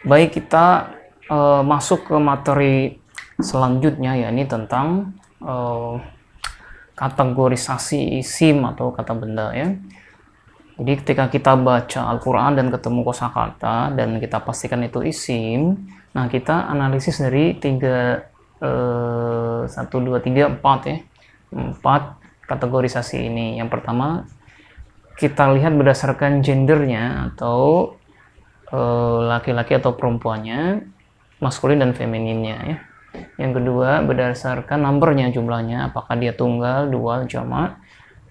Baik, kita masuk ke materi selanjutnya, yakni tentang kategorisasi isim atau kata benda ya. Jadi ketika kita baca Al-Quran dan ketemu kosakata dan kita pastikan itu isim, nah kita analisis dari 1, 2, 3, 4 ya. 4 kategorisasi ini. Yang pertama, kita lihat berdasarkan gendernya atau laki-laki atau perempuannya, maskulin dan femininnya ya. Yang kedua, berdasarkan numbernya, jumlahnya, apakah dia tunggal, dual, jamak.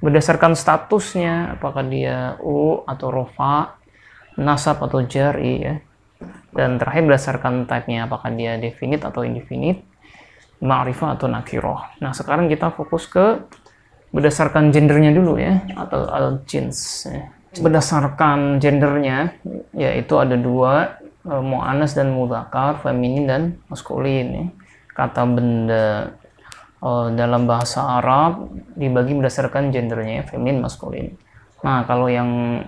Berdasarkan statusnya, apakah dia u atau rofa, nasab atau jari ya. Dan terakhir berdasarkan type-nya, apakah dia definite atau indefinite, ma'rifah atau nakiroh. Nah sekarang kita fokus ke berdasarkan gendernya dulu ya, atau al-jins ya. Berdasarkan gendernya, yaitu ada dua, mu'annas dan mudzakkar, feminin dan maskulin ya. Kata benda dalam bahasa Arab dibagi berdasarkan gendernya, feminin, maskulin. Nah kalau yang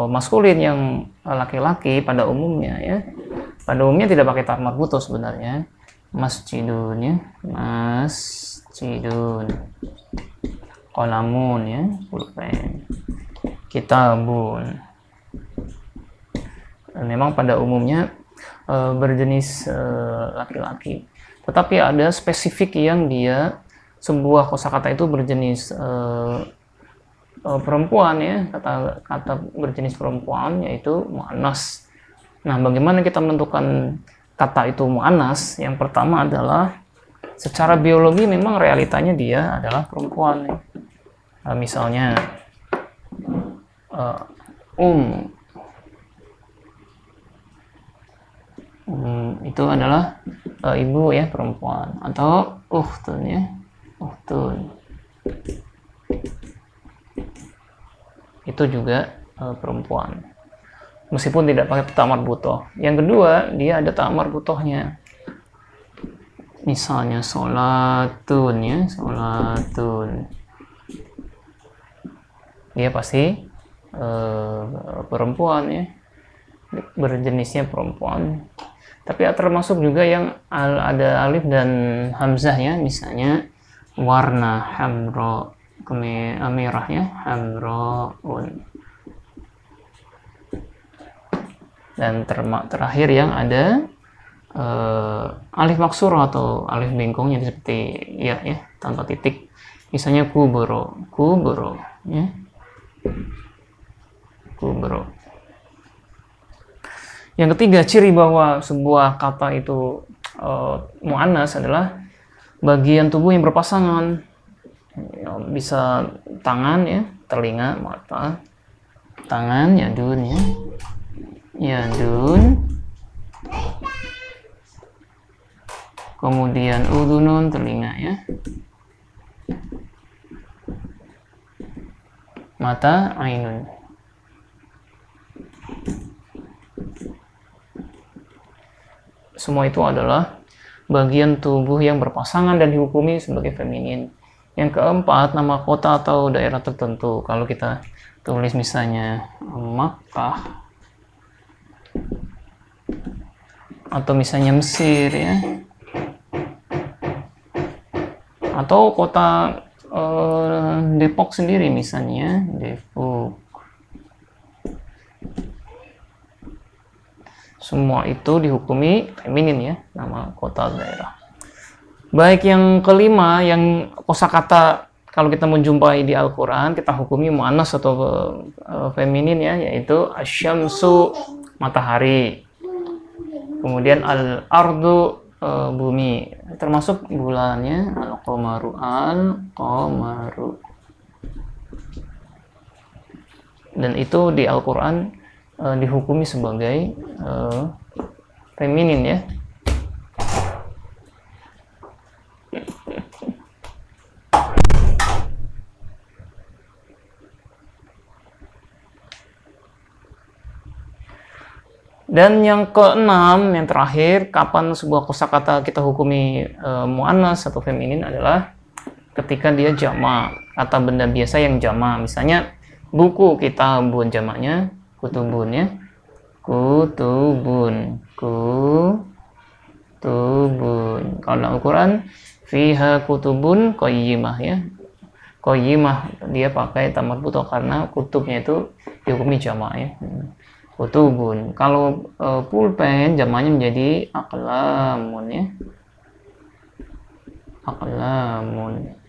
maskulin, yang laki-laki pada umumnya ya, pada umumnya tidak pakai ta marbutoh sebenarnya. Masjidun ya, masjidun, qalamun ya, pulpen, kitabun. Dan memang pada umumnya berjenis laki-laki. Tetapi ada spesifik yang dia sebuah kosakata itu berjenis perempuan ya, kata berjenis perempuan yaitu muannas. Nah, bagaimana kita menentukan kata itu muannas? Yang pertama adalah secara biologi memang realitanya dia adalah perempuan ya. Misalnya itu adalah ibu ya, perempuan, atau ukhtun ya, ukhtun itu juga perempuan meskipun tidak pakai ta marbutoh. Yang kedua, dia ada ta marbutohnya, misalnya sholatun ya, sholatun, dia pasti perempuan ya, berjenisnya perempuan. Tapi termasuk juga yang ada alif dan hamzah ya, misalnya warna hamro, merah ya, hamroun. Dan terakhir yang ada alif maksurah atau alif bengkongnya seperti ya tanpa titik, misalnya kubro, kubro ya, kubro. Yang ketiga, ciri bahwa sebuah kata itu muannas adalah bagian tubuh yang berpasangan. Bisa tangan ya, telinga, mata, tangan, yadun ya, yadun, kemudian udunun, telinga ya, mata, ainun. Semua itu adalah bagian tubuh yang berpasangan dan dihukumi sebagai feminin. Yang keempat, nama kota atau daerah tertentu. Kalau kita tulis misalnya Makkah atau misalnya Mesir ya, atau kota Depok sendiri misalnya, Depok. Semua itu dihukumi feminin ya, nama kota daerah. Baik, yang kelima, yang kosakata kalau kita menjumpai di Al-Quran kita hukumi muannas atau feminin ya, yaitu asyamsu, matahari, kemudian al-ardu, bumi, termasuk bulannya, al-qamaru, al-qamaru. Dan itu di Al-Quran dihukumi sebagai feminin ya. Dan yang keenam, yang terakhir, kapan sebuah kosakata kita hukumi muannas atau feminin adalah ketika dia jamak, kata benda biasa yang jamak. Misalnya buku, kitabun, jamaknya kutubun ya. kutubun. Kutubun. Kalau dalam Al-Quran, fiha kutubun qayyimah ya. Qayyimah dia pakai tamar buto karena kutubnya itu dihukumi jamak ya. Kutubun. Kalau pulpen jamaknya menjadi aqlamun ya. Aqlamun.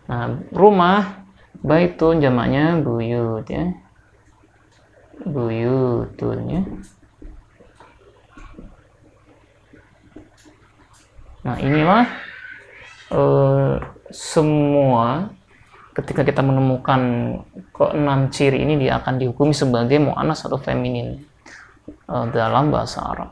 Nah, rumah baitun jamaknya buyut ya. Buyutun ya. Nah, inilah semua ketika kita menemukan keenam ciri ini dia akan dihukumi sebagai muannas atau feminin dalam bahasa Arab.